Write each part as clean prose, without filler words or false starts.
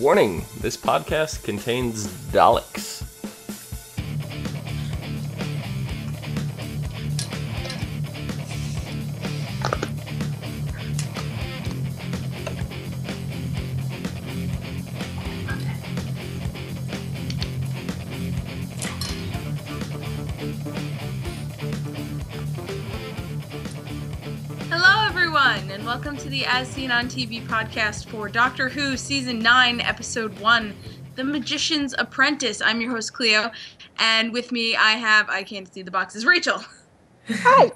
Warning, this podcast contains Daleks. And welcome to the As Seen on TV podcast for Doctor Who Season 9, Episode 1, The Magician's Apprentice. I'm your host, Cleo, and with me I can't see the boxes, Rachel. Hi!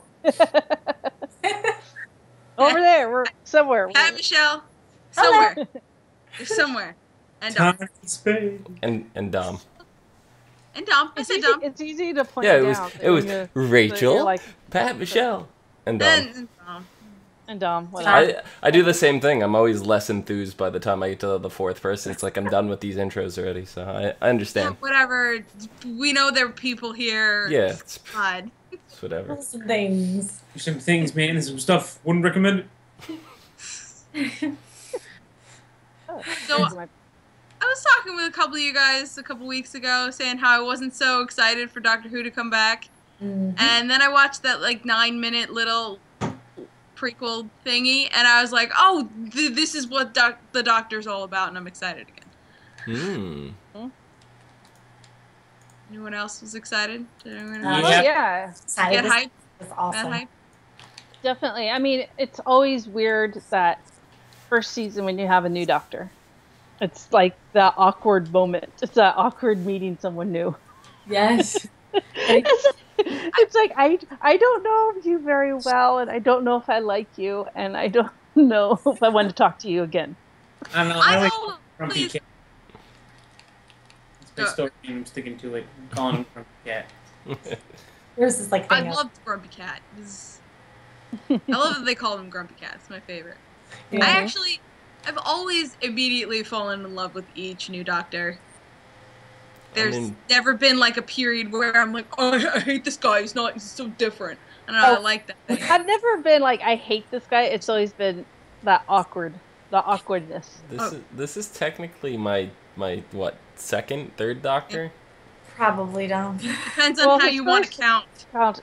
Over there, we're somewhere. Hi, Michelle. Somewhere. They're somewhere. And Dom. And Dom. And Dom. I said Dom. It's easy to point down. It was Rachel, like, Pat, Michelle, and Dom. And Dom. Whatever. I do the same thing. I'm always less enthused by the time I get to the fourth person. It's like I'm done with these intros already, so I understand. Yeah, whatever. We know there are people here. Yeah. It's fine. It's whatever. Some things. Some things, man. There's some stuff. Wouldn't recommend it. So, I was talking with a couple of you guys a couple weeks ago, saying how I wasn't so excited for Doctor Who to come back. Mm-hmm. And then I watched that, 9-minute little prequel thingy, and I was like, oh, this is what the Doctor's all about, and I'm excited again. Anyone else was excited? Yeah. Get hyped? That's awesome. Hype? Definitely. I mean, it's always weird that first season when you have a new Doctor. It's like that awkward moment. It's that awkward meeting someone new. Yes. It's like, I don't know you very well, and I don't know if I like you, and I don't know if I want to talk to you again. I don't know. I like Grumpy Cat. It's my story, and I'm sticking to it. I'm calling him Grumpy Cat. Yours is like... I loved Grumpy Cat. I love that they call him Grumpy Cat. It's my favorite. Yeah. I've always immediately fallen in love with each new Doctor. There's never been a period where I'm like, oh, I hate this guy. He's so different. I don't know. I like that thing. I've never been I hate this guy. It's always been the awkwardness. This is technically my third Doctor? Probably, Dom. Depends on how you want to count.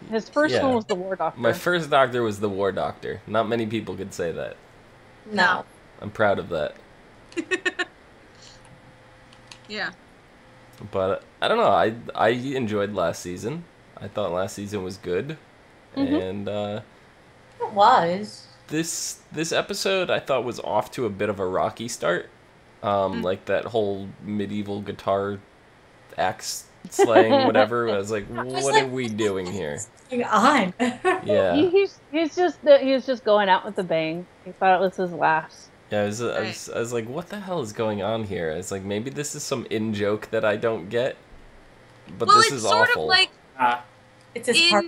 His first one was the War Doctor. My first Doctor was the War Doctor. Not many people could say that. No. I'm proud of that. Yeah. But I don't know. I enjoyed last season. I thought last season was good, and it was. This episode I thought was off to a bit of a rocky start. Like that whole medieval guitar axe slaying, whatever. I was like, what are we doing here? What's on? Yeah. He was just going out with a bang. He thought it was his last. Yeah, I was like, what the hell is going on here? It's like, maybe this is some in-joke that I don't get, but this is awful. Well, it's sort of like it's his part.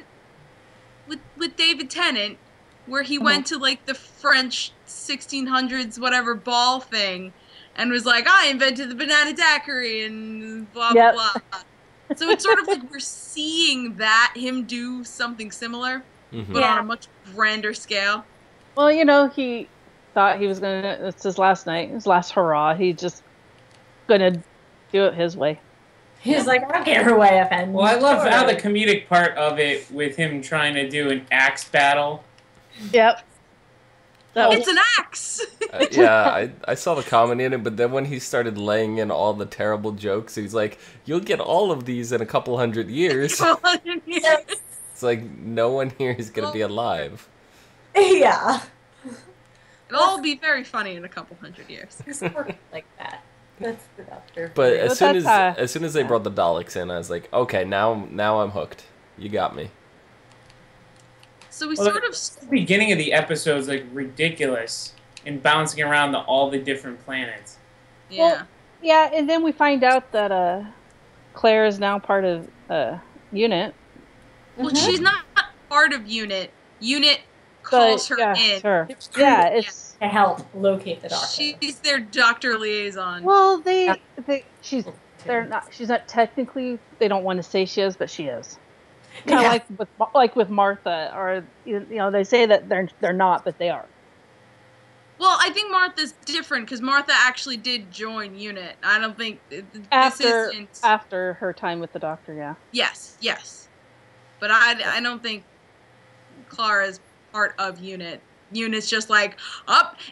With David Tennant, where he went to, the French 1600s whatever ball thing, and was like, I invented the banana daiquiri, and blah, blah, blah. So it's sort of like we're seeing him do something similar, but on a much grander scale. Well, he thought he was it's his last night, his last hurrah. He's just gonna do it his way. He's like, I don't care who I offend. Well, I love how the comedic part of it with him trying to do an axe battle. Yep. It's an axe! Yeah, I saw the comedy in it, but then when he started laying in all the terrible jokes, he's like, you'll get all of these in a couple hundred years. It's like, no one here is going to be alive. Yeah. It'll all be very funny in a couple hundred years. It's working like that. That's the Doctor. But as soon as they brought the Daleks in, I was like, okay, now I'm hooked. You got me. So the beginning of the episode is ridiculous and bouncing around all the different planets. Yeah. Well, yeah, and then we find out that Claire is now part of UNIT. Well, she's not part of UNIT. UNIT calls her in. Sure. Yeah, it's to help locate the Doctor. She's their Doctor liaison. Well, she's not technically. They don't want to say she is, but she is. Kind of like with Martha, or they say that they're not, but they are. Well, I think Martha's different because Martha actually did join UNIT. I don't think After this isn't. after her time with the Doctor, yeah. Yes. But I don't think Clara's part of UNIT. UNIT's just like,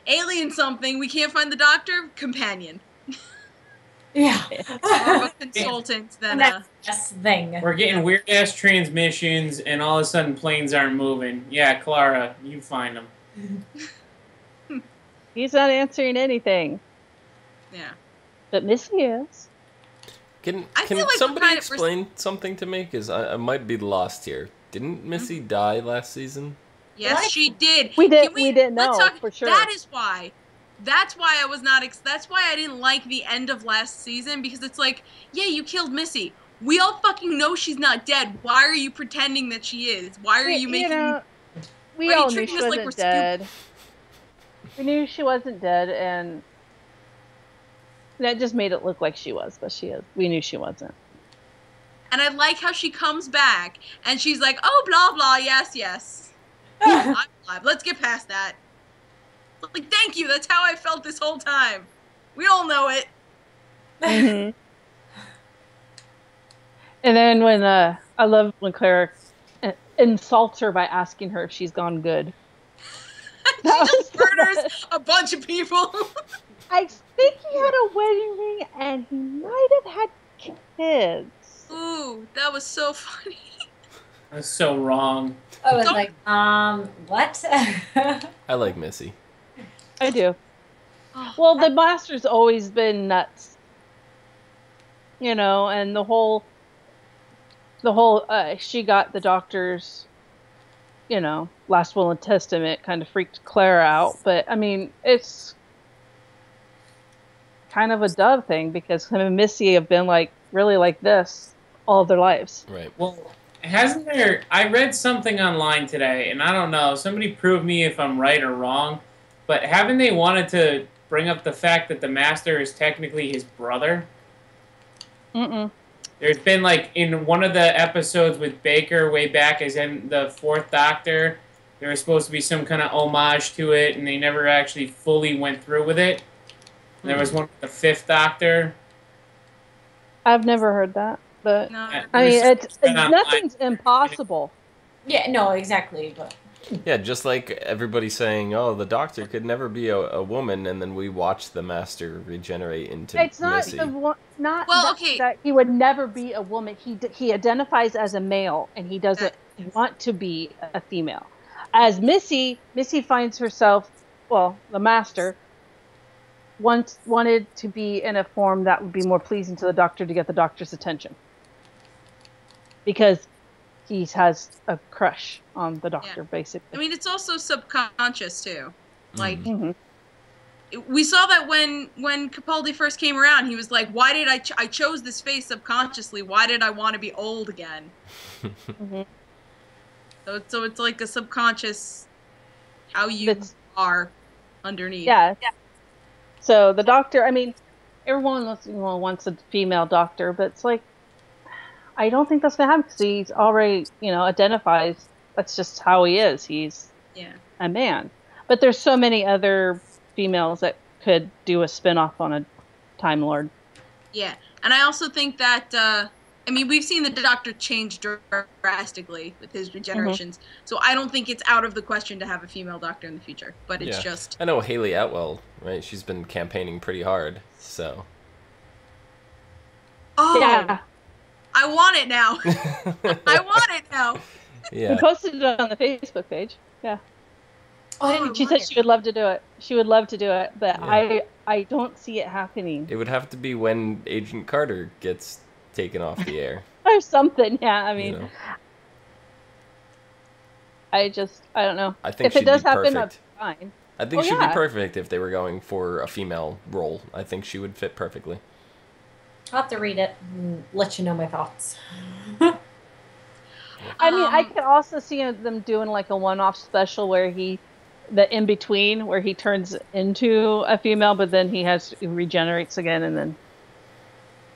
alien something. We can't find the Doctor. Companion. Yeah. More of a consultant than a. That's the thing. We're getting weird ass transmissions, and all of a sudden planes aren't moving. Yeah, Clara, you find them. He's not answering anything. Yeah. But Missy is. Can feel like somebody explain something to me? Because I might be lost here. Didn't Missy die last season? Yes, What? she did. We didn't know for sure. That is why. That's why I was not. That's why I didn't like the end of last season, because it's like, yeah, you killed Missy. We all fucking know she's not dead. Why are you pretending that she is? Why are you making? We all knew she wasn't dead. We knew she wasn't dead, and that just made it look like she was, but she is. We knew she wasn't. And I like how she comes back and she's like, "Oh, blah blah, yes." I'm alive. Let's get past that. Like, thank you. That's how I felt this whole time. We all know it. Mm-hmm. And then when I love when Clara insults her by asking her if she's gone good. She just murders a bunch of people. I think he had a wedding ring and he might have had kids. Ooh, that was so funny. That's so wrong. I was like, what? I like Missy. I do. Well, the Master's always been nuts. You know, and the whole she got the Doctor's, you know, last will and testament kind of freaked Clara out. But, I mean, it's kind of a Dove thing because him and Missy have been like, really like this all their lives. Right. Well, hasn't there... I read something online today, and I don't know, somebody prove me if I'm right or wrong, but haven't they wanted to bring up the fact that the Master is technically his brother? Mm-mm. There's been, like, in one of the episodes with Baker way back as in the Fourth Doctor, there was supposed to be some kind of homage to it, and they never actually fully went through with it. And there was one with the Fifth Doctor. I've never heard that, but No. I mean, it's nothing's impossible. Yeah, no, exactly. But Yeah, just like everybody saying, "Oh, the Doctor could never be a woman," and then we watch the Master regenerate into It's not Missy. that he would never be a woman. He identifies as a male, and he doesn't want to be a female. As Missy finds herself, well, the Master wanted to be in a form that would be more pleasing to the Doctor to get the Doctor's attention, because he has a crush on the Doctor, basically. I mean, it's also subconscious too. Like, Mm-hmm. we saw that when Capaldi first came around, he was like, "Why did I chose this face subconsciously? Why did I want to be old again?" Mm-hmm. So it's like a subconscious how you are underneath. Yeah. So the Doctor, I mean, everyone wants a female Doctor, but it's like, I don't think that's going to happen because he's already, identifies that's just how he is. He's a man. But there's so many other females that could do a spin-off on a Time Lord. Yeah. And I also think that, we've seen the Doctor change drastically with his regenerations. Mm-hmm. So I don't think it's out of the question to have a female Doctor in the future. But it's just... I know Haley Atwell, right? She's been campaigning pretty hard, so... Oh! Yeah. I want it now. I want it now. Yeah. We posted it on the Facebook page. Yeah. Oh, she said she would love to do it. She would love to do it, but I don't see it happening. It would have to be when Agent Carter gets taken off the air. Or something, yeah. I mean, I don't know. I think if it does happen, perfect. I'm fine. I think she'd be perfect if they were going for a female role. I think she would fit perfectly. I'll have to read it and let you know my thoughts. I mean, I could also see them doing like a one-off special where the in-between, where he turns into a female, but then he regenerates again, and then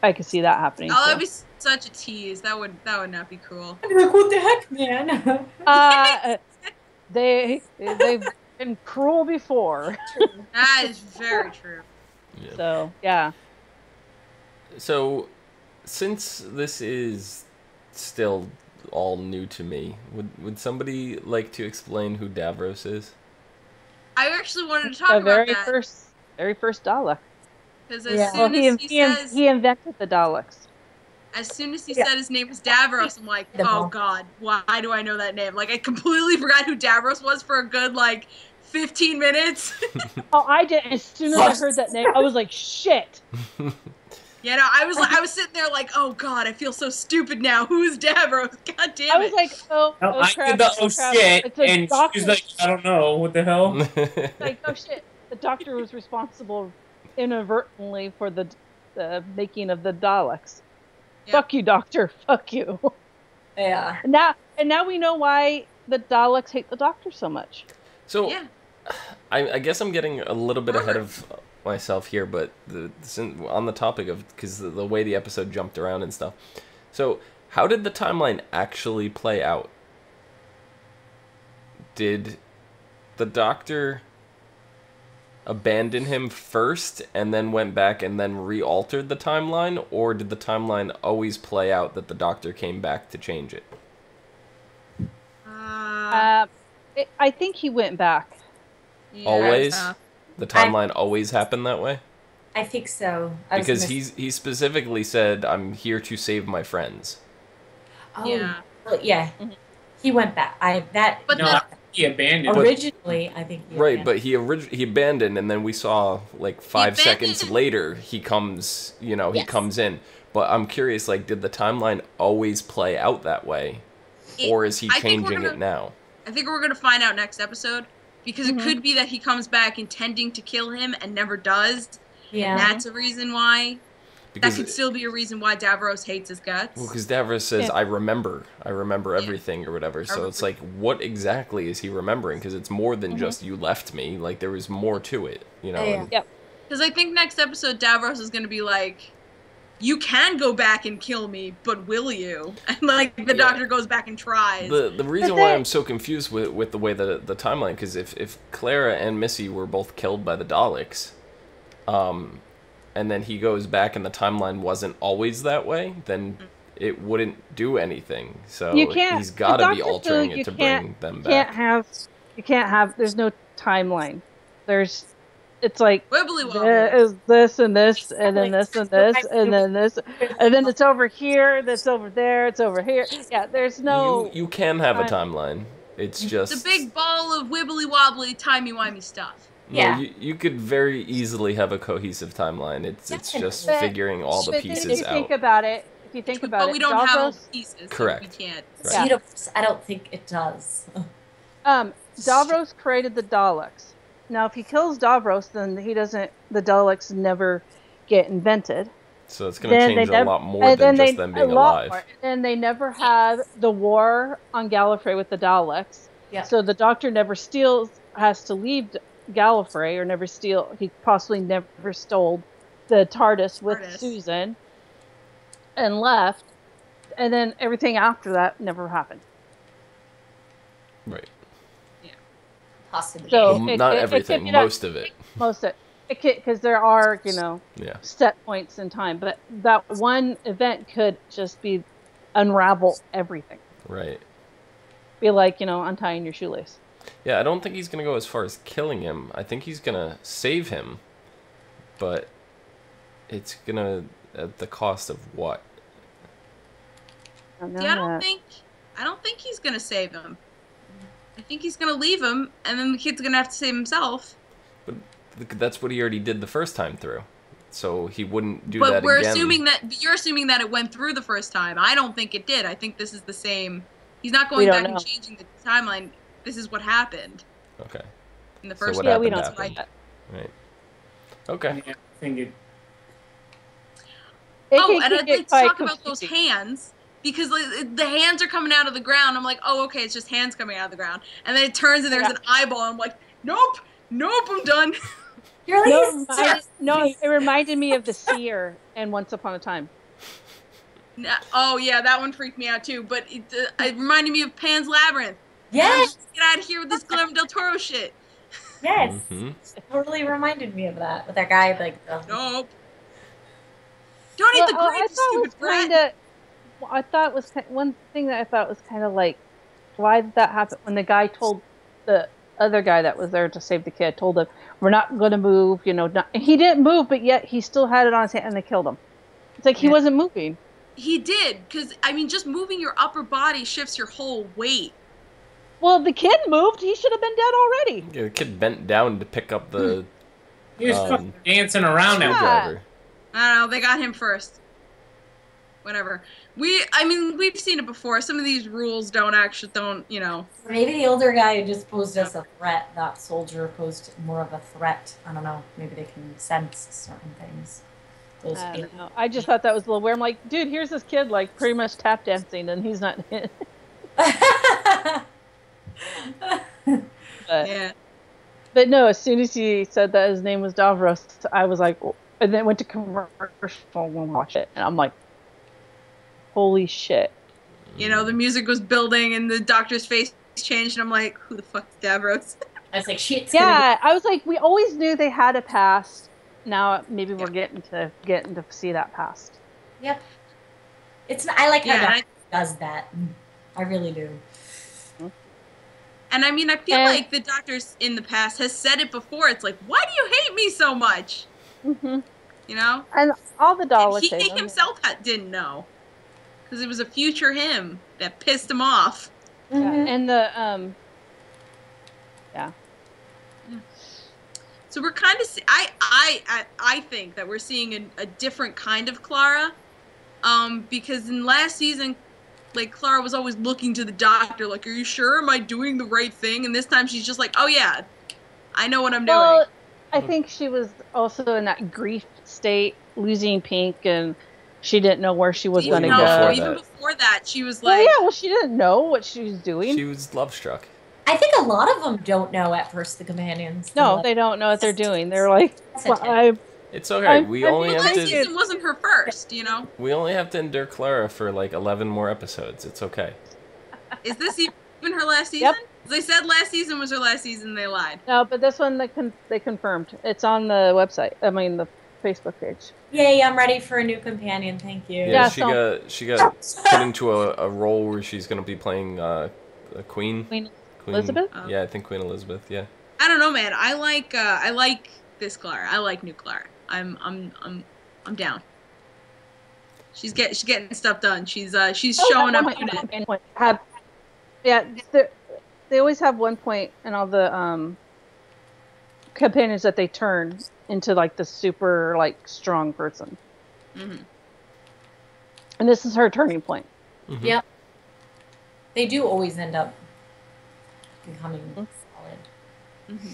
I could see that happening. Oh, that'd be such a tease. That would not be cool. I'd be like, what the heck, man? been cruel before. That is very true. Yeah. So, yeah. So, since this is still all new to me, would somebody like to explain who Davros is? I actually wanted to talk The about that. very first Dalek. Because as soon as he invented the Daleks. As soon as he said his name was Davros, I'm like, oh god, why do I know that name? Like, I completely forgot who Davros was for a good, 15 minutes. Oh, I did. As soon as I heard that name, I was like, shit. Yeah, no, I was sitting there like, oh god, I feel so stupid now. Who's Davros? God damn it. I was like, I crap. did the shit, and she was like, I don't know, what the hell? Like, oh shit, the Doctor was responsible inadvertently for the making of the Daleks. Yep. Fuck you, Doctor. Fuck you. Yeah. And now we know why the Daleks hate the Doctor so much. So, yeah. I guess I'm getting a little bit ahead of myself here, but on the topic of, because the way the episode jumped around and stuff. So, how did the timeline actually play out? Did the Doctor abandon him first and then went back and then re-altered the timeline, or did the timeline always play out that the Doctor came back to change it? I think he went back. Yeah, always? The timeline always happened that way? I think so. Because he specifically said, I'm here to save my friends. Oh, yeah. Well, yeah. Mm-hmm. He went back. He abandoned. Originally, I think. Right, but he abandoned, and then we saw 5 seconds later he comes. He comes in. But I'm curious, did the timeline always play out that way, or is he changing it now? I think we're gonna find out next episode, because it could be that he comes back intending to kill him and never does. Yeah, and that's a reason why. Because that could still be a reason why Davros hates his guts. Well, because Davros says, I remember everything, or whatever. So it's like, what exactly is he remembering? Because it's more than just, you left me. There was more to it, Yep. Because I think next episode, Davros is going to be like, you can go back and kill me, but will you? And, the Doctor goes back and tries. The reason why I'm so confused with the way the timeline, because if Clara and Missy were both killed by the Daleks, and then he goes back and the timeline wasn't always that way, then it wouldn't do anything. So he's got to be altering it to bring them back. You can't have, there's no timeline. It's like, is this and this, and then this and this, and then this, and then it's over here, that's over there, it's over here. Yeah, there's no... You can have a timeline. It's just... It's a big ball of wibbly-wobbly, timey-wimey stuff. No, you could very easily have a cohesive timeline. It's just figuring all the pieces out. If you think about it, but we don't have all the pieces. Correct. So we can't. Right. I don't think it does. Davros created the Daleks. Now, if he kills Davros, then the Daleks never get invented. So it's going to change a lot more than just them being alive. And they never had the war on Gallifrey with the Daleks. Yeah. So the Doctor has to leave Gallifrey, or he possibly never stole the TARDIS with Susan and left, and then everything after that never happened. Right. Yeah. Possibly. So not everything, most of it. Most of it. Because there are, set points in time, but that one event could just unravel everything. Right. Be like, untying your shoelace. Yeah, I don't think he's going to go as far as killing him. I think he's going to save him, but it's going to at the cost of what? I don't think he's going to save him. I think he's going to leave him, and then the kid's going to have to save himself. But that's what he already did the first time through. So he wouldn't do that again. But you're assuming that it went through the first time. I don't think it did. I think this is the same. He's not going back and changing the timeline. This is what happened. Okay. In the first we don't know. Right. Okay. Yeah, I think it... and I'd like to talk about those hands, because the hands are coming out of the ground. I'm like, oh, okay, it's just hands coming out of the ground. And then it turns and there's an eyeball. And I'm like, nope, I'm done. You're like, no, it reminded me of the seer and Once Upon a Time. Oh, yeah, that one freaked me out too. But it reminded me of Pan's Labyrinth. Yes! Get out of here with this Guillermo del Toro shit. Yes. Mm-hmm. It totally reminded me of that. With that guy, like... Nope. Don't eat the grape, you stupid brat. I thought was one thing that I thought was kind of like, why did that happen? When the guy told the other guy that was there to save the kid, told him, "We're not going to move," he didn't move, but yet he still had it on his hand, and they killed him. It's like he wasn't moving. He did, because I mean, just moving your upper body shifts your whole weight. Well, the kid moved. He should have been dead already. Yeah, the kid bent down to pick up the. He was fucking dancing around him. Driver. I don't know. They got him first. Whatever. We've seen it before. Some of these rules don't. Maybe the older guy just posed as a threat. That soldier posed more of a threat. I don't know. Maybe they can sense certain things. I don't know. I just thought that was a little weird. I'm like, dude, here's this kid like pretty much tap dancing, and he's not. But no, as soon as he said that his name was Davros, I was like, oh, and then went to commercial and watch it, and I'm like, holy shit. The music was building, and the doctor's face changed, and I'm like, who the fuck is Davros? I was like, shit. Yeah, I was like, we always knew they had a past. Now maybe we're getting to see that past. Yep. I like how Doctor does that. I really do. And I mean, I feel like the Doctors in the past has said it before. It's like, why do you hate me so much? Mm-hmm. And all the Daleks. He himself didn't know, because it was a future him that pissed him off. Yeah. And the yeah. So we're kind of. I think that we're seeing a different kind of Clara, because in last season, like, Clara was always looking to the Doctor, like, are you sure? Am I doing the right thing? And this time she's just like, oh yeah, I know what I'm doing. I think she was also in that grief state, losing Pink, and she didn't know where she was going to go. Even before that, she was like... she didn't know what she was doing. She was love-struck. I think a lot of them don't know at first, the companions. No, they don't know what they're doing. They're like, it's okay. Last season wasn't her first, We only have to endure Clara for like 11 more episodes. It's okay. Is this even her last season? Yep. They said last season was her last season. They lied. No, but this one they confirmed. It's on the website. I mean, the Facebook page. Yay! I'm ready for a new companion. Thank you. Yeah, she got put into a role where she's going to be playing a Queen Elizabeth. Yeah, I think Queen Elizabeth. Yeah. I don't know, man. I like this Clara. I like new Clara. I'm down. She's getting stuff done. She's showing up. They always have one point in all the companions that they turn into like the super like strong person. Mm-hmm. And this is her turning point. Mm-hmm. Yep. They do always end up becoming solid. Mm-hmm.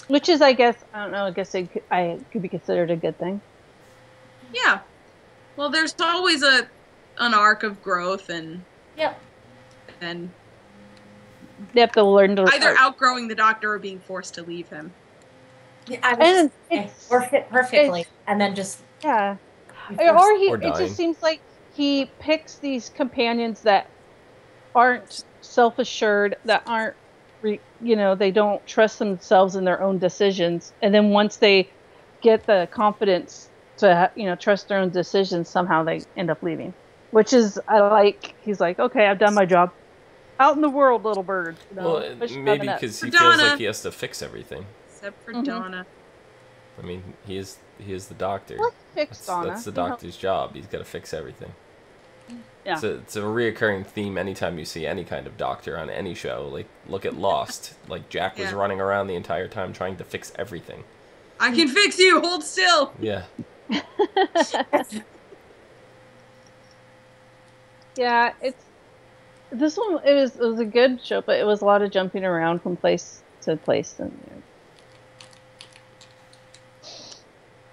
Which is, I guess, I don't know. I guess I could be considered a good thing. Yeah. Well, there's always an arc of growth, and and they have to learn to either outgrowing the Doctor or being forced to leave him. Yeah, or fit perfectly, and then just or it just seems like he picks these companions that aren't self-assured, that aren't. They don't trust themselves in their own decisions, and then once they get the confidence to trust their own decisions, somehow they end up leaving. Which is, he's like, okay, I've done my job. Out in the world, little bird. Well, maybe because he feels like he has to fix everything. Except for Donna. I mean, he is the Doctor. Well, fix Donna. That's the Doctor's job. He's got to fix everything. Yeah. It's a reoccurring theme anytime you see any kind of Doctor on any show. Like, look at Lost. Like, Jack was running around the entire time trying to fix everything. I can fix you! Hold still! Yeah. Yeah, this one, it was a good show, but it was a lot of jumping around from place to place. And,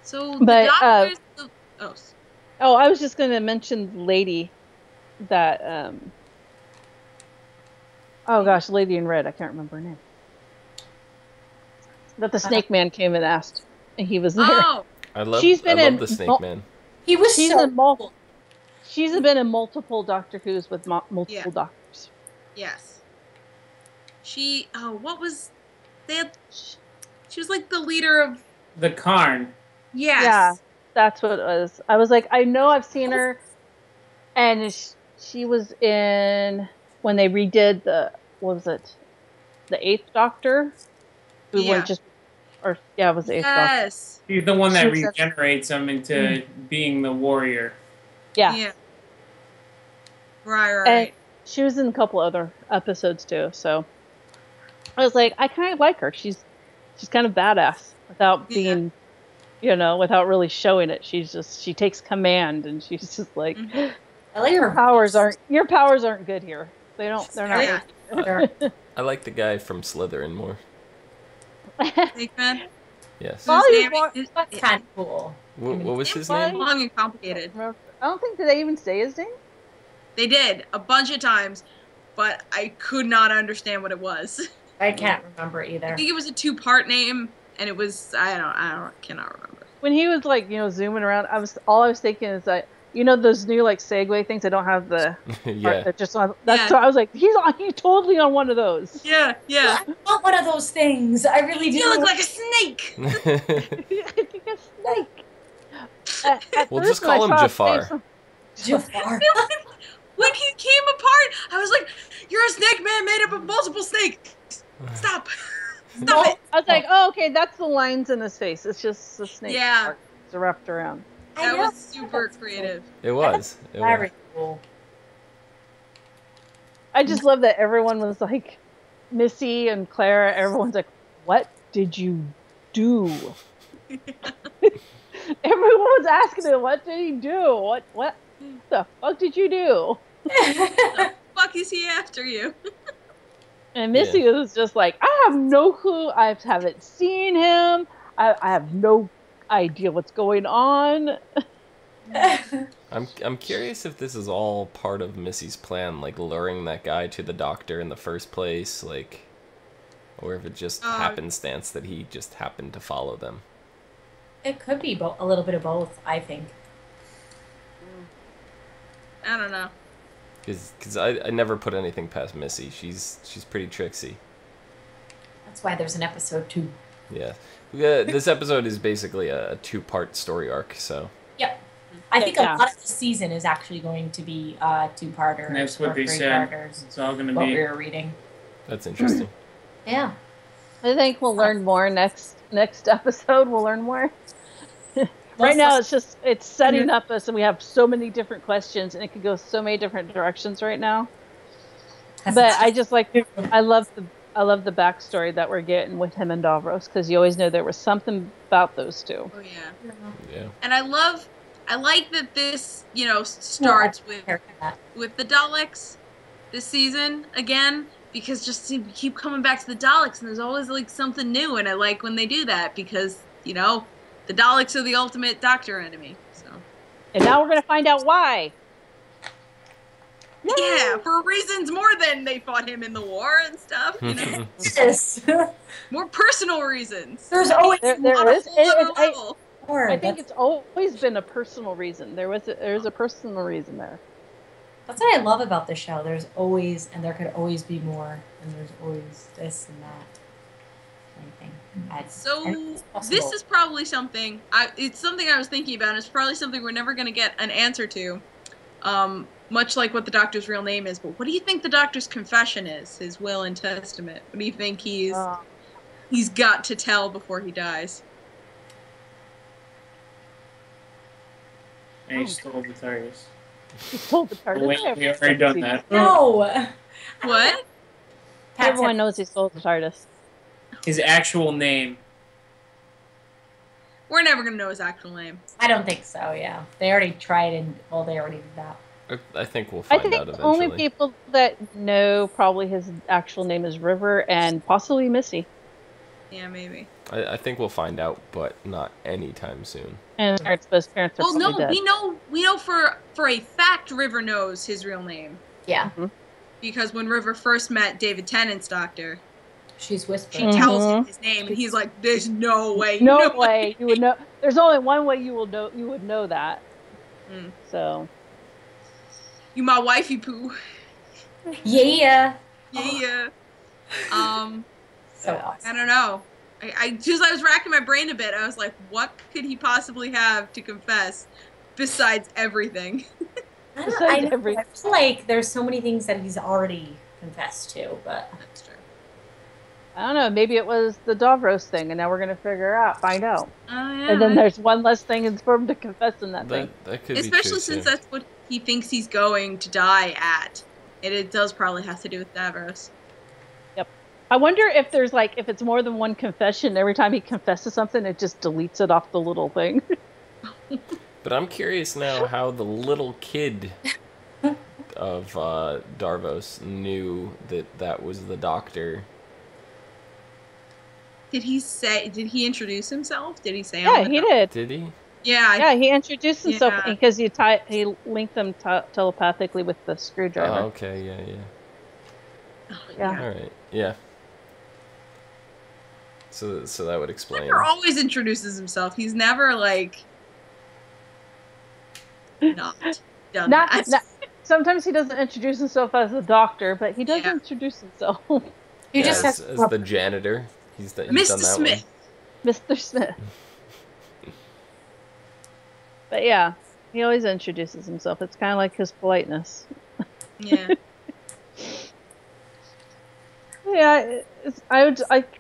So, the Doctor's... I was just going to mention the lady that, Lady in Red, I can't remember her name. That the Snake Man came and asked, and he was there. Oh! I love the Snake Man. He was She's been in multiple Doctor Who's with multiple Doctors. Yes. What was She was like the leader of The Karn. Yes. Yeah, that's what it was. I was like, I know I've seen her, and she was in when they redid what was it, the Eighth Doctor? Who Yeah. went just, or yeah, it was the Eighth Doctor. Yes. She's the one that She was regenerates him into being the warrior. Yeah. Yeah. Right. And she was in a couple other episodes too, so I was like, I kind of like her. She's kind of badass without being, without really showing it. She takes command, and she's just like, I like her. Your powers aren't good here. They're not. Yeah. I like the guy from Slytherin more. Snake Man. Yes. That's kind of cool. What was his It's name? long and complicated. I don't think, did they even say his name? They did a bunch of times, but I could not understand what it was. I can't remember either. I think it was a 2-part name, and it was I cannot remember. When he was like, zooming around, all I was thinking is that, those new like Segway things. I don't have the Yeah. part just on. That's why I was like, he's totally on one of those. Yeah. I want one of those things. I really do. You look like a snake. I think a snake. We'll just call him Jafar. Jafar. When he came apart, I was like, "You're a snake man made up of multiple snakes. Stop it." I was like, oh, okay, that's the lines in his face. It's just the snake. Yeah. It's wrapped around. That was super creative. It was. Very cool. I just love that everyone was like, Missy and Clara, everyone's like, what did you do? Everyone was asking him, what did he do? What the fuck did you do? The fuck is he after you? And Missy was just like, I have no clue. I haven't seen him. I have no idea what's going on. I'm curious if this is all part of Missy's plan, like luring that guy to the Doctor in the first place, like, or if it just happenstance that he just happened to follow them. It could be a little bit of both, I think. I don't know. Because I never put anything past Missy. She's pretty tricksy. That's why there's an episode 2. Yeah. This episode is basically a 2-part story arc, so. Yep. I think a lot of the season is actually going to be 2-parters. That's what they said. It's all going to be. What we were reading. That's interesting. Yeah. I think we'll learn more next episode. We'll learn more. Right now, it's setting up us, and we have so many different questions, and it could go so many different directions right now. But I just I love the backstory that we're getting with him and Davros, because you always know there was something about those two. Oh yeah. Yeah. And I like that this starts with the Daleks this season again, because just you keep coming back to the Daleks, and there's always like something new, and I like when they do that because the Daleks are the ultimate Doctor enemy. So. And now we're gonna find out why. Yeah, for reasons more than they fought him in the war and stuff. Yes. More personal reasons. There's always there is. I think it's always been a personal reason. There's a personal reason there. That's what I love about the show. There's always, and there could always be more, and there's always this and that. So this is probably something. It's something I was thinking about. And it's probably something we're never going to get an answer to. Much like what the Doctor's real name is. But what do you think the Doctor's confession is? His will and testament. What do you think he's got to tell before he dies? And he stole the TARDIS. He stole the TARDIS. Wait, we already done that. No. What? Everyone knows he stole the TARDIS. His actual name. We're never going to know his actual name. I don't think so, yeah. They already tried and, they already did that. I think we'll find out eventually. The only people that know probably his actual name is River and possibly Missy. Yeah, maybe. I think we'll find out, but not anytime soon. And both parents are well, no, dead. we know for a fact River knows his real name. Yeah. Mm-hmm. Because when River first met David Tennant's Doctor, she's whispering. She tells him his name, and he's like, "There's no way, no way you would know. There's only one way you would know that." So, you my wifey poo. Yeah. Yeah. So Yeah. awesome. I don't know. I was racking my brain a bit. I was like, what could he possibly have to confess besides everything? I feel like there's so many things that he's already confessed to, but That's true. I don't know. Maybe it was the Davros thing, and now we're gonna find out. Oh yeah. And then there's one less thing for him to confess in that thing. That could Especially be true, since too. that's what he thinks he's going to die at. It does probably have to do with Davros. Yep. I wonder if there's if it's more than one confession, every time he confesses something, it just deletes it off the little thing. But I'm curious now how the little kid of Davros knew that was the Doctor. Did he introduce himself? Did he say? Yeah, he did. Did he? Yeah. Yeah, he introduced himself Yeah. because he linked them telepathically with the screwdriver. Oh, okay, yeah. Yeah. All right, yeah. So that would explain. Doctor always introduces himself. He's never not done that. Sometimes he doesn't introduce himself as a doctor, but he does introduce himself. he just as has the janitor. He's done Mr. that Smith. Mr. Smith. But yeah, he always introduces himself. It's kind of like his politeness. Yeah. Yeah, I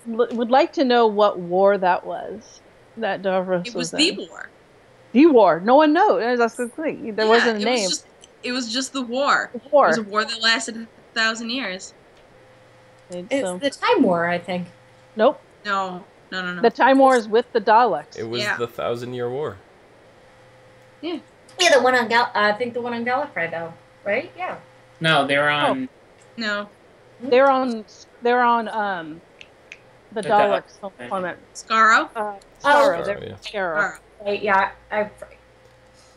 would like to know what war that was. That Davros It was in. the war. The war. No one knows. That's the thing. There wasn't a name. It was just the war. The war. It was a war that lasted 1,000 years. It's the Time War, I think. Nope. No. The Time War is with the Daleks. It was the 1,000-Year War. Yeah. Yeah, the one on I think the one on Gallifrey, though, right? Yeah. No, they were on. No. They're on the Daleks home planet. Skaro. Skaro. Skaro, yeah. Skaro. Right, yeah. I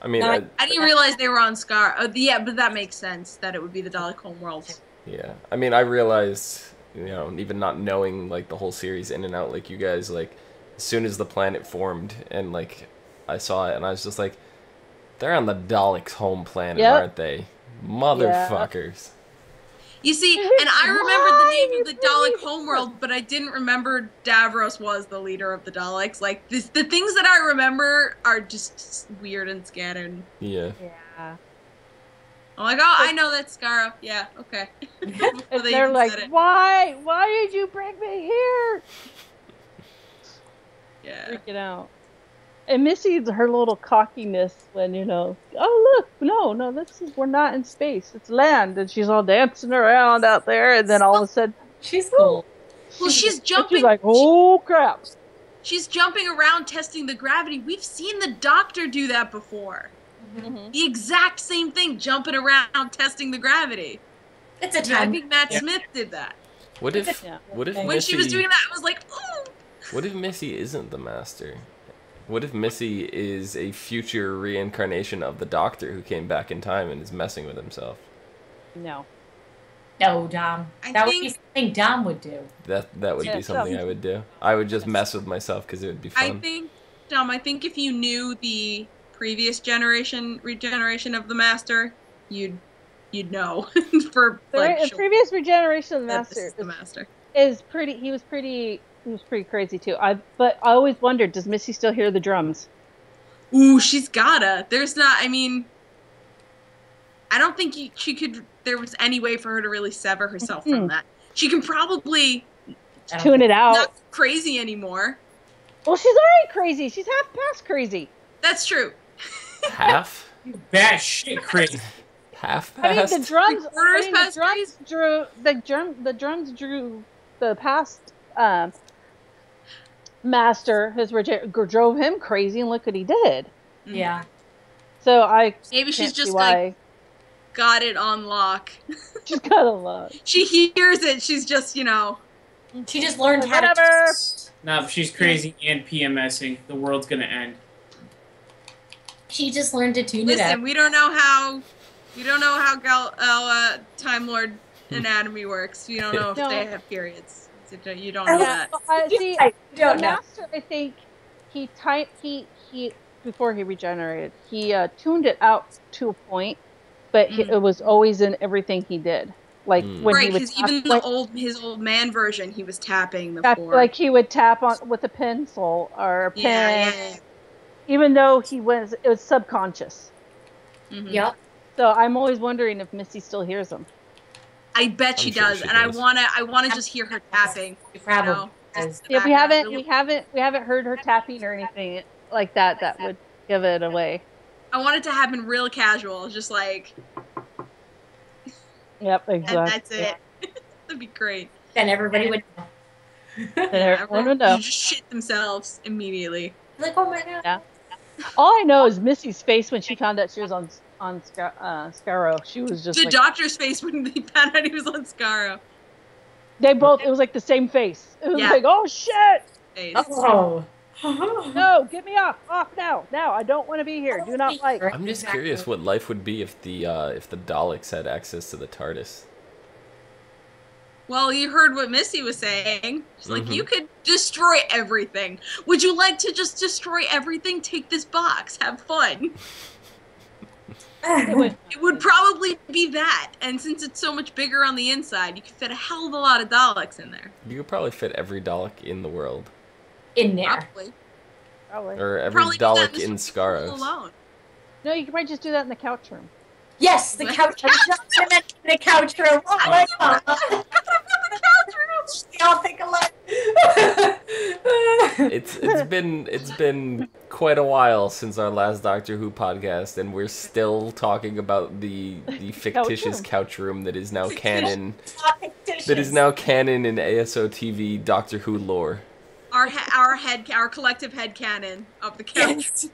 mean, I didn't realize they were on Skaro. Oh, yeah, but that makes sense that it would be the Dalek homeworld. yeah. I mean, I realized, even not knowing the whole series in and out like you guys, as soon as the planet formed and I saw it and I was just like, they're on the Daleks' home planet, aren't they? Motherfuckers. You see, and I remembered the name of the Dalek homeworld, but I didn't remember Davros was the leader of the Daleks. The things that I remember are just weird and scattered. Yeah. Yeah. I'm like, oh, I know that's Skaro. Yeah, okay. And they're like, why? Why did you bring me here? Yeah. Freaking out. And Missy's her little cockiness when, oh, look, no, we're not in space. It's land. And she's all dancing around out there. And then all of a sudden, she's cool. Well, she's jumping. She's like, oh, crap. She's jumping around testing the gravity. We've seen the Doctor do that before. Mm-hmm. The exact same thing, jumping around testing the gravity. It's a time. I think Matt Smith did that. What if When Missy, she was doing that, I was like, ooh. What if Missy isn't the Master? What if Missy is a future reincarnation of the Doctor who came back in time and is messing with himself? No. No, Dom. That would be something Dom would do. That would be something I would do. I would just mess with myself because it would be fun. I think if you knew the previous regeneration of the Master, you'd know. For the previous regeneration of the Master is pretty. He was pretty crazy too. But I always wondered, does Missy still hear the drums? Ooh, she's gotta. There's not. I mean, I don't think she could. There was any way for her to really sever herself from that. She can probably tune it out. Not crazy anymore. Well, she's already crazy. She's half past crazy. That's true. Half? That shit crazy. Half past? I mean, the drums drew the past Master drove him crazy, and look what he did. Yeah. So maybe she's just got it on lock. She's got a lock. She hears it. She's just She just learned how to. Nah, if she's crazy and PMSing, the world's gonna end. She just learned to tune it out. Listen, we don't know how Time Lord anatomy works. You don't know if they have periods. You don't know that. See, I don't know. Master, I think he before he regenerated, he tuned it out to a point, but it was always in everything he did. Like when right, he would because tap, even his old man version, he was tapping the floor. like he would tap on with a pencil or a pen, Yeah. even though it was subconscious. Mm-hmm. Yep. So I'm always wondering if Missy still hears him. I bet she sure does, she and does. I wanna just hear her tapping. Probably does. Yeah, we haven't heard her tapping or anything like that. That would give it away. I want it to happen real casual, just like. Yep, And exactly. that's it. That'd be great. Then everybody would know. Then everyone would know. Just shit themselves immediately. Like, oh my god. Yeah. All I know is Missy's face when she found out she was on Skaro. She was just The like, doctor's face when he found out he was on Skaro. they both. It was like the same face. It was Yeah. like, oh shit! Face. Oh. No, get me off now! I don't want to be here. Do not like. I'm just curious what life would be if the Daleks had access to the TARDIS. Well, you heard what Missy was saying. She's like, you could destroy everything. Would you like to just destroy everything? Take this box. Have fun. It would probably be that. And since it's so much bigger on the inside, you could fit a hell of a lot of Daleks in there. You could probably fit every Dalek in the world. In there. Probably. Or every Probably do that Dalek in Mr. Skaros. Alone. No, you could probably just do that in the couch room. Yes, the couch. I was just gonna mention the couch room. Oh my god. We all think alike. It's been quite a while since our last Doctor Who podcast, and we're still talking about the fictitious couch room that is now canon. That is now canon in ASO TV Doctor Who lore. Our collective head canon of the couch.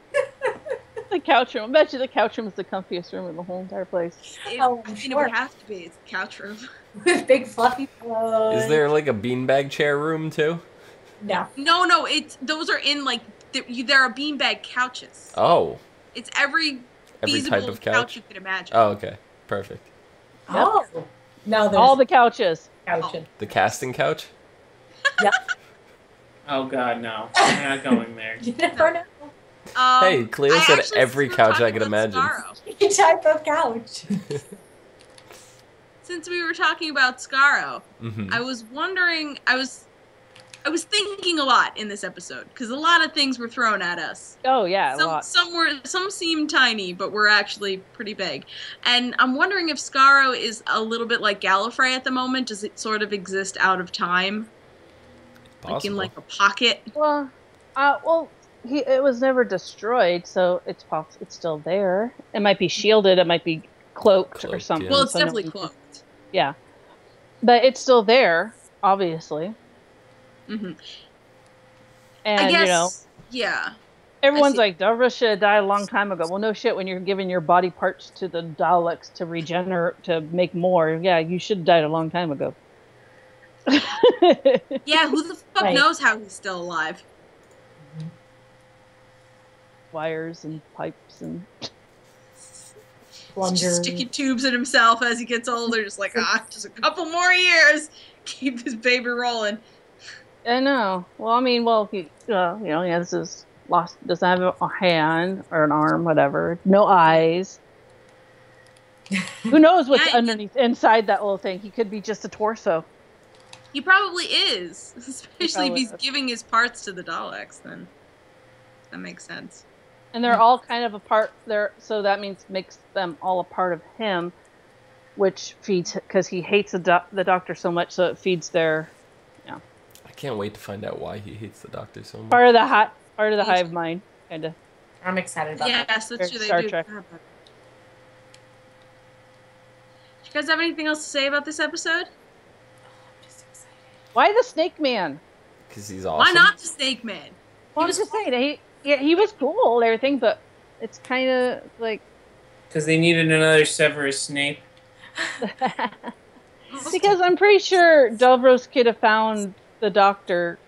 The couch room. I bet you the couch room is the comfiest room in the whole entire place. It Oh, it would have to be. It's the couch room. With big fluffy pillows. Is there like a beanbag chair room too? No. No. Those are in like there are beanbag couches. Oh. It's every Type of couch you could imagine. Oh, okay. Perfect. Oh. No, there's All the couches. couches. The casting couch? Yep. Oh god, no. We're not going there. You never know. Hey, Cleo I said actually every we were couch I talking could about imagine. Skaro. Any type of couch. Since we were talking about Skaro, Mm-hmm. I was wondering. I was thinking a lot in this episode because a lot of things were thrown at us. Oh yeah, a lot. Some seem tiny, but were actually pretty big. And I'm wondering if Skaro is a little bit like Gallifrey at the moment. Does it sort of exist out of time, like in like a pocket? Well, it was never destroyed, so it's still there. It might be shielded. It might be cloaked or something. Yeah. Well, it's so definitely cloaked. Yeah, but it's still there, obviously. Mm-hmm. And I guess, you know, yeah. everyone's like, Davros should have died a long time ago. Well, no shit. When you're giving your body parts to the Daleks to regenerate, to make more, yeah, you should have died a long time ago. Yeah, who the fuck Right. knows how he's still alive? Wires and pipes and He's just sticking tubes in himself as he gets older, just like, just a couple more years. Keep this baby rolling. I know. Well, I mean, he, this is lost. Doesn't have a hand or an arm, whatever. No eyes. Who knows what's underneath, inside that little thing? He could be just a torso. He probably is, especially if he's is. giving his parts to the Daleks. Then that makes sense. And they're all kind of a part there, so that means makes them all a part of him, which feeds, because he hates the Doctor so much, so it feeds their, I can't wait to find out why he hates the Doctor so much. part of the hive mind, kind of. I'm excited about that. Yes, that's true. They Star do. Trek. Do you guys have anything else to say about this episode? I'm just excited. Why the Snake Man? Because he's awesome. Why not the Snake Man? Well, I'm just saying, he was cool and everything, but it's kind of like Because they needed another Severus Snape. because I'm pretty sure Davros could have found the Doctor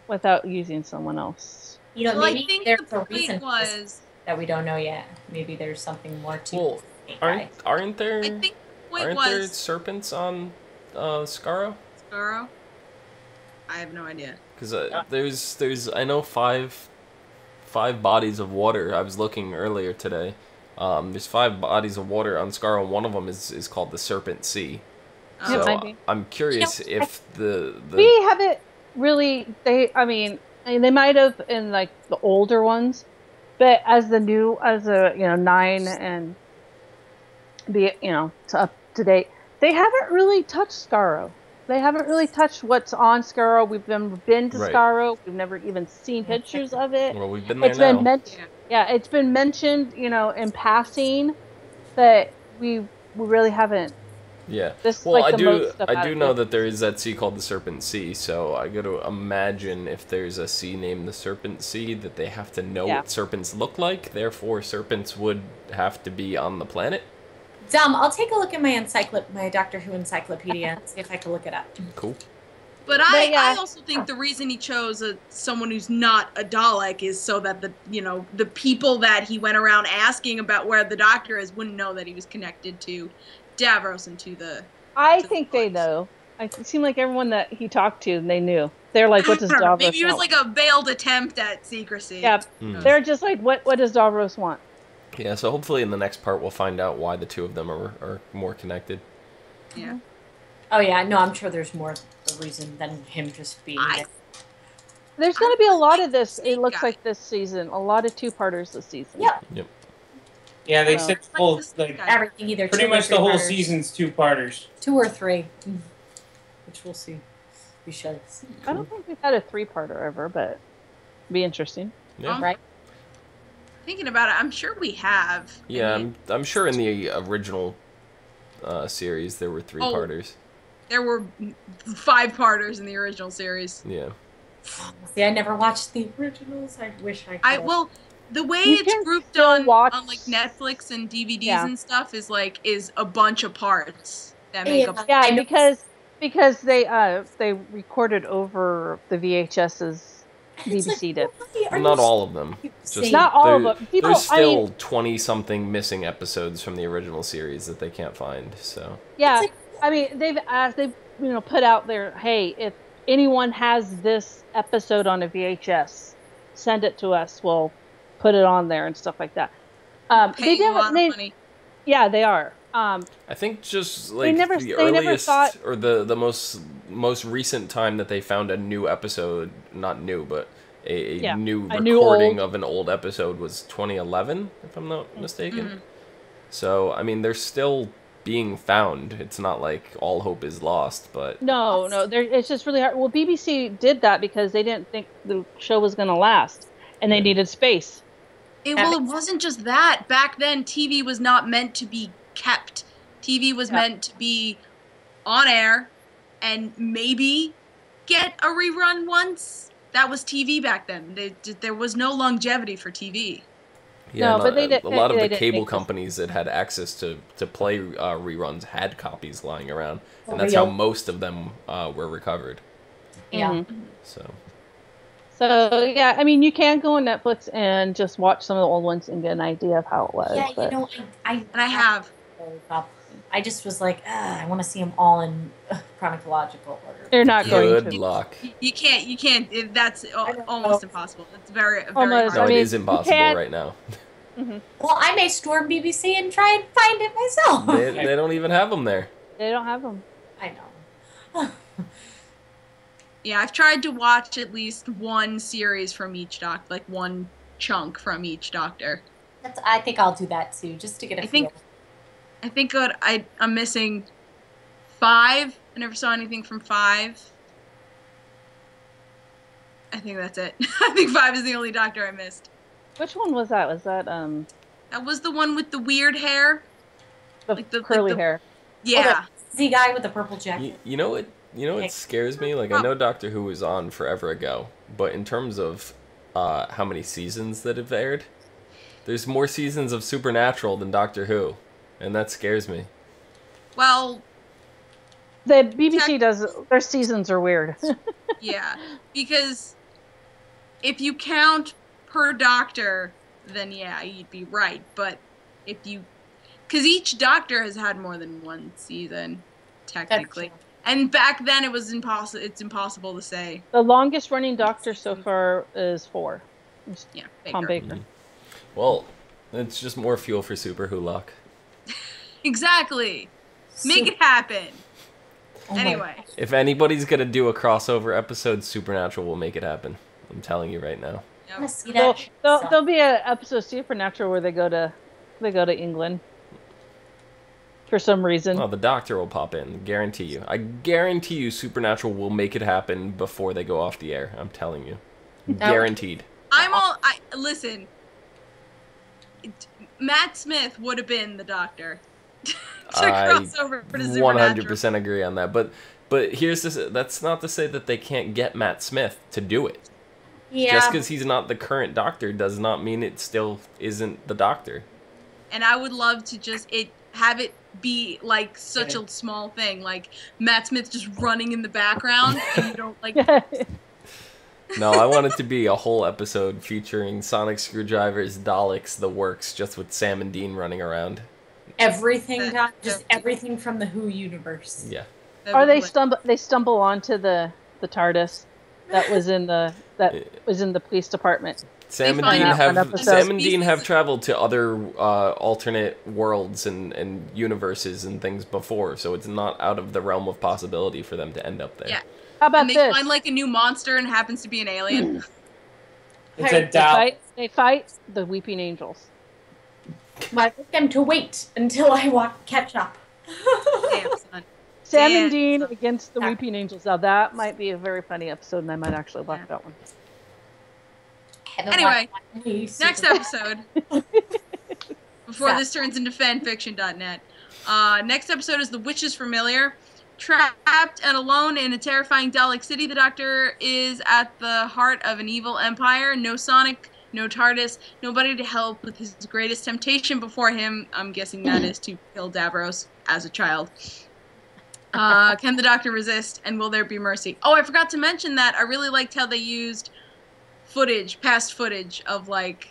without using someone else. You know, Well, I maybe think there's the a reason point for this was. that we don't know yet. Maybe there's something more to Well, this guy. aren't there I think the point aren't there was serpents on Skaro? Skaro. I have no idea. Because there's I know five bodies of water. I was looking earlier today, There's 5 bodies of water on Skaro, and one of them is called the Serpent Sea. So I'm curious if we haven't really. They might have in like the older ones, but as 9 and up to date, they haven't really touched Skaro. They haven't really touched what's on Skaro. We've never been to Skaro. We've never even seen pictures of it. Well, we've been there now. It's been mentioned, in passing, but we really haven't. Yeah. Well, I do know that there is that sea called the Serpent Sea, so I got to imagine if there's a sea named the Serpent Sea that they have to know what serpents look like. Therefore, serpents would have to be on the planet. I'll take a look at my Doctor Who encyclopedia and see if I can look it up. Cool. But I also think the reason he chose someone who's not a Dalek is so that the people that he went around asking about where the Doctor is wouldn't know that he was connected to Davros and to the. I think they know. It seemed like everyone that he talked to, they knew. They're like, "What does Davros want?" Maybe it was like a veiled attempt at secrecy. Yeah, they're just like, "What does Davros want?" Yeah, so hopefully in the next part we'll find out why the two of them are more connected. Yeah. Oh yeah, no, I'm sure there's more a reason than him just being there. There's going to be a lot of this, it looks like this season. A lot of 2-parters this season. Yep. Yeah, they said everything either pretty much the whole season's 2-parters. 2 or 3. Which we'll see. We shall see. I don't think we've had a 3-parter ever, but it'd be interesting. Yeah. Right? Thinking about it, I'm sure we have. Yeah, I'm sure in the original series there were 3-parters. There were 5-parters in the original series. Yeah. See, I never watched the originals. I wish I could. Well, the way it's grouped on like Netflix and DVDs and stuff is a bunch of parts that make up. Yeah, because they recorded over the VHSs. BBC did. Well, not all of them. Just not all of them. There's still 20-something missing episodes from the original series that they can't find. So yeah, they've put out there, hey, if anyone has this episode on a VHS, send it to us. We'll put it on there and stuff like that. They a lot of money. Yeah, they are. I think just like the earliest or the most recent time that they found a new episode, not new, but a new recording of an old episode was 2011, if I'm not mistaken. Mm-hmm. So, they're still being found. It's not like all hope is lost, but... No, it's just really hard. Well, BBC did that because they didn't think the show was going to last, and they needed space. It wasn't just that. Back then, TV was not meant to be kept. TV was meant to be on air and maybe get a rerun once. That was TV back then. There was no longevity for TV. Yeah, no, but a lot of the cable companies that had access to play reruns had copies lying around, and that's how most of them were recovered. Yeah. Mm-hmm. So yeah, you can go on Netflix and just watch some of the old ones and get an idea of how it was. Yeah, I have. I just was like, I want to see them all in chronological order. You're not going to. Good luck. You can't. That's almost impossible. It's very almost, hard. No, it is impossible right now. Mm-hmm. Well, I may storm BBC and try and find it myself. They don't even have them there. They don't have them. I know. Yeah, I've tried to watch at least one series from each Doctor, like one chunk from each Doctor. I think I'll do that too, just to get a feel. I think I'm missing 5. I never saw anything from 5. I think that's it. I think 5 is the only Doctor I missed. Which one was that? Was that That was the one with the weird hair. The curly hair. Yeah. The guy with the purple jacket. You know what scares me? Like, I know Doctor Who was on forever ago, but in terms of how many seasons that have aired, there's more seasons of Supernatural than Doctor Who, and that scares me. Well, the BBC does, their seasons are weird. Yeah, because if you count per Doctor, then yeah, you'd be right, but because each Doctor has had more than one season, technically. And back then it was impossible. It's impossible to say. The longest running Doctor so far is 4. Yeah, Tom Baker. Well, It's just more fuel for Super Hulock. Exactly. Make it happen. Anyway. If anybody's gonna do a crossover episode, Supernatural will make it happen. I'm telling you right now. Yep. There'll be an episode of Supernatural where they go to England for some reason. Oh, the Doctor will pop in. Guarantee you. I guarantee you, Supernatural will make it happen before they go off the air. I'm telling you, guaranteed. Listen. Matt Smith would have been the Doctor. I 100% agree on that. But here's this. That's not to say that they can't get Matt Smith to do it. Yeah. Just because he's not the current Doctor does not mean it still isn't the Doctor. And I would love to just have it be like such a small thing, like Matt Smith just running in the background, and you don't like. No, I want it to be a whole episode featuring Sonic Screwdrivers, Daleks, the works, just with Sam and Dean running around. Everything, just everything from the Who universe. Yeah. Or they stumble onto the TARDIS that was in the police department. Sam and Dean have traveled to other alternate worlds and universes and things before, so it's not out of the realm of possibility for them to end up there. Yeah. How about they this? find like a new monster and happens to be an alien. It's a doubt. They fight the Weeping Angels. I want them to wait until I catch up. Damn, son. Sam and Dean against the Weeping Angels. Now that might be a very funny episode, and I might actually watch that one. Anyway, next episode. Before this turns into fanfiction.net. Next episode is The Witch's Familiar. Trapped and alone in a terrifying Dalek city, the Doctor is at the heart of an evil empire. No Sonic, no TARDIS, nobody to help with his greatest temptation before him. I'm guessing that is to kill Davros as a child. Can the Doctor resist, and will there be mercy? Oh, I forgot to mention that I really liked how they used past footage of Baker.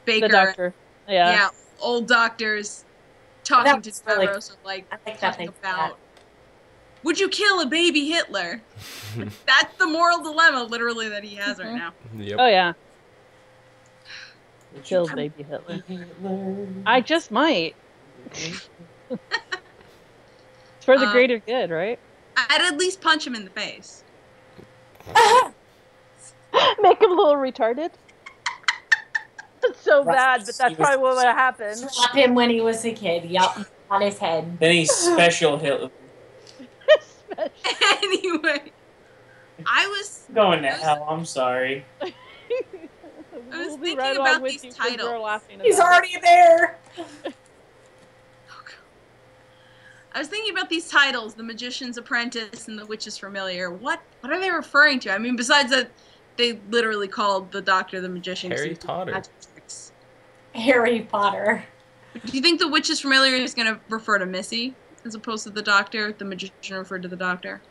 The Doctor. Yeah, old doctors talking to Davros, talking about, would you kill a baby Hitler? That's the moral dilemma, literally, that he has right now. Yep. Oh, yeah. Kill baby Hitler. I just might. It's for the greater good, right? I'd at least punch him in the face. Make him a little retarded. It's so bad, but that's probably what would have happened. Slap him when he was a kid. Yup, on his head. Then he's special Hitler. Anyway, I was going to hell. I'm sorry. I was thinking about these titles. He's already there. I was thinking about these titles: The Magician's Apprentice and The Witch's Familiar. What are they referring to? I mean, besides that, they literally called the Doctor the Magician. Harry Potter. Harry Potter. Do you think The Witch's Familiar is going to refer to Missy as opposed to the Doctor? The Magician referred to the Doctor?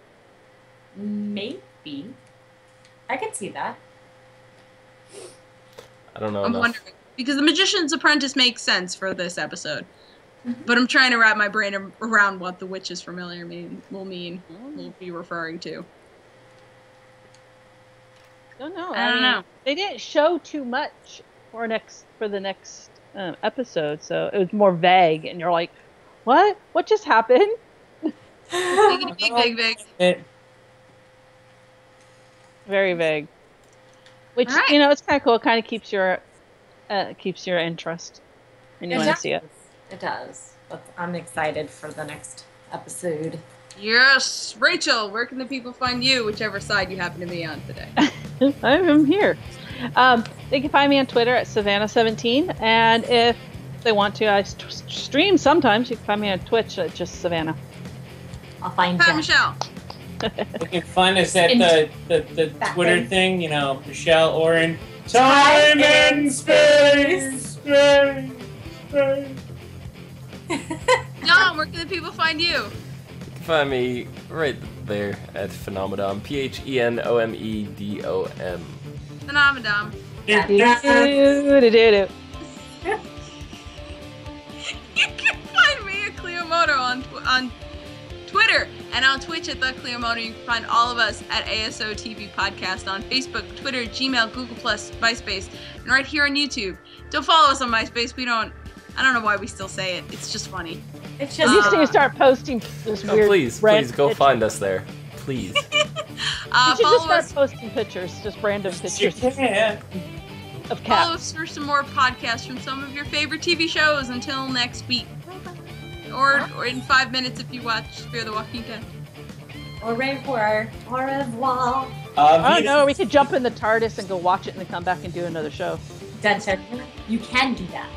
Maybe. I could see that. I don't know. I'm wondering. Because The Magician's Apprentice makes sense for this episode. But I'm trying to wrap my brain around what The Witch's Familiar will be referring to. I don't know. I don't know. They didn't show too much for the next episode, so it was more vague, and you're like, what? What just happened? Big. Very vague. Which, it's kind of cool. It kind of keeps your interest, and you want to see it. It does. But I'm excited for the next episode. Yes! Rachel, where can the people find you, whichever side you happen to be on today? I'm here. They can find me on Twitter at Savannah17, and if they want to, I stream sometimes. You can find me on Twitch at just Savannah. I'll find Hi, you. Michelle. You can find us at the Twitter thing, Michelle Oren. Time and space. John, where can the people find you? You can find me right there at Phenomenon. PHENOMEDOM. Phenomenon. You can find me at Cleomoto on Twitter, and on Twitch at The Clear Motor. You can find all of us at ASO TV Podcast on Facebook, Twitter, Gmail, Google+, MySpace, and right here on YouTube. Don't follow us on MySpace. I don't know why we still say it. It's just funny. It's just... You need to start posting this weird... Please go find us there. Please. You should just start posting pictures, just random pictures of cats. Follow us for some more podcasts from some of your favorite TV shows. Until next week. Or in 5 minutes if you watch Fear the Walking Dead. Au revoir. Au revoir. Oh no, we could jump in the TARDIS and go watch it and then come back and do another show. You can do that.